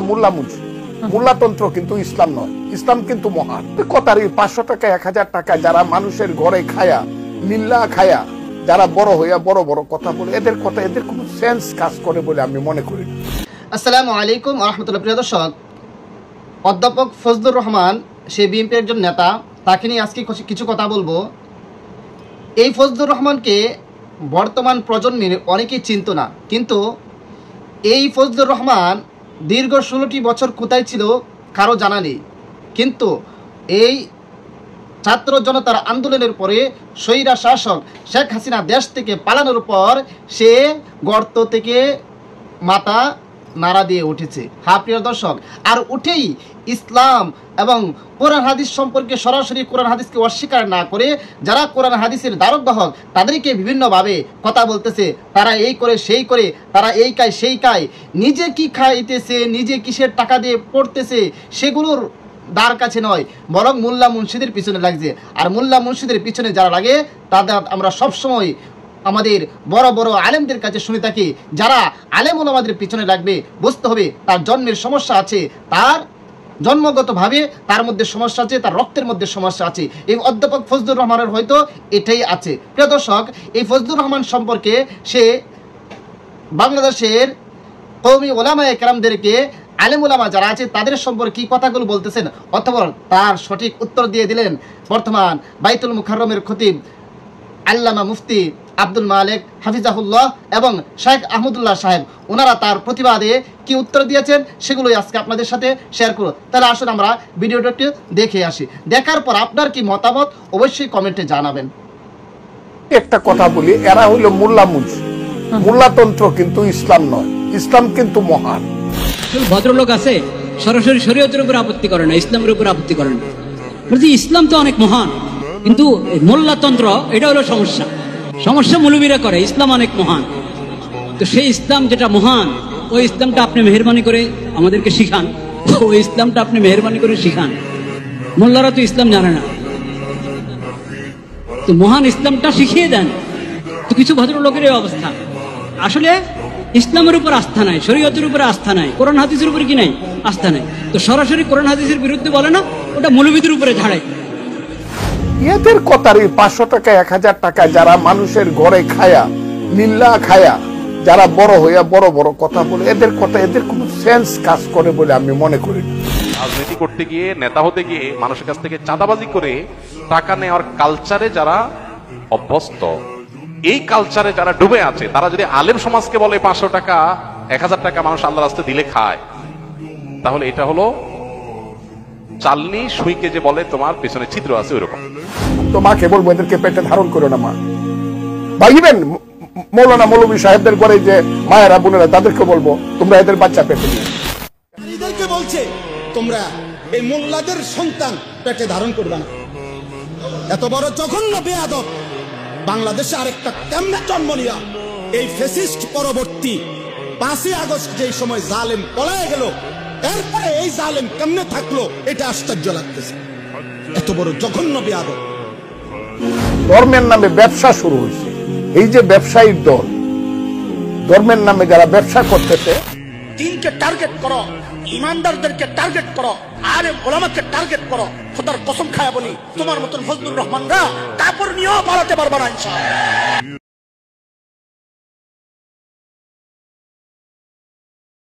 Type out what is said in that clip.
মোল্লাতন্ত্র কিন্তু ইসলাম নয়, ইসলাম কিন্তু মহান। কথার 500 টাকা 1000 টাকা যারা মানুষের ঘরে খায়া লিল্লা খায়া যারা বড় হইয়া বড় বড় কথা বলে, এদের কথা এদের কোনো সেন্স কাজ করে বলে আমি মনে করি। আসসালামু আলাইকুম ওয়া রাহমাতুল্লাহ। প্রিয় দর্শক, অধ্যাপক ফজলুর রহমান সে বিএনপির একজন নেতা, তাকে নিয়ে আজকে কিছু কথা বলবো। এই ফজলুর রহমানকে বর্তমান প্রজন্মের অনেকেই চিনত না, কিন্তু এই ফজলুর রহমান দীর্ঘ 16টি বছর কোথায় ছিল কারো জানা নেই। কিন্তু এই ছাত্র জনতার আন্দোলনের পরে স্বৈরা শাসক শেখ হাসিনা দেশ থেকে পালানোর পর সে গর্ত থেকে মাথা নাড়া দিয়ে উঠেছে। হ্যাঁ প্রিয় দর্শক, আর উঠেই ইসলাম এবং কোরআন হাদিস সম্পর্কে সরাসরি কোরআন হাদিসকে অস্বীকার না করে যারা কোরআন হাদিসের ধারক বাহক তাদেরকে বিভিন্নভাবে কথা বলতেছে, তারা এই করে সেই করে, তারা এই খায় সেই খায়, নিজে কি খাইতেছে, নিজে কিসের টাকা দিয়ে পড়তেছে সেগুলোর দার কাছে নয়, বরং মোল্লা মুন্সিদের পিছনে লাগছে। আর মোল্লা মুন্সিদের পিছনে যারা লাগে তাদের আমরা সবসময় আমাদের বড় বড় আলেমদের কাছে শুনে থাকি, যারা আলেম ওলামাদের পিছনে লাগবে বুঝতে হবে তার জন্মের সমস্যা আছে, তার জন্মগতভাবে তার মধ্যে সমস্যা আছে, তার রক্তের মধ্যে সমস্যা আছে। এই অধ্যাপক ফজলুর রহমানের হয়তো এটাই আছে। প্রিয় দর্শক, এই ফজলুর রহমান সম্পর্কে সে বাংলাদেশের কওমি ওলামায়ে কেরামদেরকে, আলেম ওলামা যারা আছে তাদের সম্পর্কে কি কথাগুলো বলতেছেন, অথবা তার সঠিক উত্তর দিয়ে দিলেন বর্তমান বাইতুল মুকাররমের খতিব আল্লামা মুফতি আব্দুল মালিক হাফিজাহুল্লাহ এবং শেখ আহমদুল্লাহ সাহেব। ওনারা তার প্রতিবাদে কি উত্তর দিয়েছেন সেগুলোই আজকে আপনাদের সাথে শেয়ার করব। তাহলে আসুন আমরা ভিডিওটা একটু দেখে আসি। দেখার পর আপনার কি মতামত অবশ্যই কমেন্টে জানাবেন। একটা কথা বলি, এরা হইল মোল্লাতন্ত্র কিন্তু ইসলাম নয়, ইসলাম কিন্তু মহান। ভদ্রলোক আছে সরাসরি শরীয়তের উপর আপত্তি করে না, ইসলামের উপর আপত্তি করে না। ইসলাম তো অনেক মহান, কিন্তু মোল্লাতন্ত্র এটা হলো সমস্যা। সমস্যা মৌলবীরা করে, ইসলাম অনেক মহান। তো সেই ইসলাম যেটা মহান, ওই ইসলামটা আপনি মেহরবানি করে আমাদেরকে শিখান, ওই ইসলামটা আপনি মেহরবানি করে শিখান। মোল্লারা তো ইসলাম জানে না, তো মহান ইসলামটা শিখিয়ে দেন। তো কিছু ভদ্রলোকের এই অবস্থা, আসলে ইসলামের উপর আস্থা নাই, শরীয়তের উপর আস্থা নাই, কোরআন হাদিসের উপর কি নাই, আস্থা নাই। তো সরাসরি কোরআন হাদিসের বিরুদ্ধে বলে না, ওটা মৌলবীদের উপরে ঝাড়ে। এদের কথার 500 টাকা 1000 টাকা যারা মানুষের ঘরে খায়া লিল্লা খায়া যারা বড় হইয়া বড় বড় কথা বলে, এদের কথা এদের কোনো সেন্স কাজ করে বলে আমি মনে করি। রাজনীতি করতে গিয়ে, নেতা হতে গিয়ে মানুষের কাছ থেকে চাঁদাবাজি করে টাকা নেওয়ার কালচারে যারা অভ্যস্ত, এই কালচারে যারা ডুবে আছে, তারা যদি আলেম সমাজকে বলে 500 টাকা 1000 টাকা মানুষ আল্লাহর রাস্তায় দিলে খায়, তাহলে এটা হলো চালনি সুইকে যে বলে তোমার পেছনে ছিদ্র আছে, ওইরকম। তো মাকে বলবো এদেরকে পেটে ধারণ করো না মা। বা ইভেন মৌলানা মৌলভী সাহেবদের পরে যে মায়েরা বোনেরা তাদেরকে বলবো তোমরা এদের বাচ্চা পেটে নিয়ে নারীদেরকে বলছে তোমরা এই মোল্লাদের সন্তান পেটে ধারণ করবে না। এত বড় জঘন্য বেয়াদব বাংলাদেশে আরেকটা কেমনে জন্ম নিয়া এই ফ্যাসিস্ট পরবর্তী 5ই আগস্ট যেই সময় জালেম পলায় গেল, এরপরে এই জালেম কেমনে থাকলো এটা আশ্চর্য লাগতেছে। এত বড় জঘন্য বেয়াদব। ধর্মের নামে ব্যবসা শুরু হয়েছে। এই যে ব্যবসায়ীর দল, ধর্মের নামে যারা ব্যবসা করতেছে, দিনকে টার্গেট করো, ইমানদারদেরকে টার্গেট করো, আলেম ওলামাকে টার্গেট করো। খোদার কসম খায়া বলি, তোমার মতন ফজলুর রহমানরা কাপড় নিয়েও পালাতে পারবে না ইনশাআল্লাহ।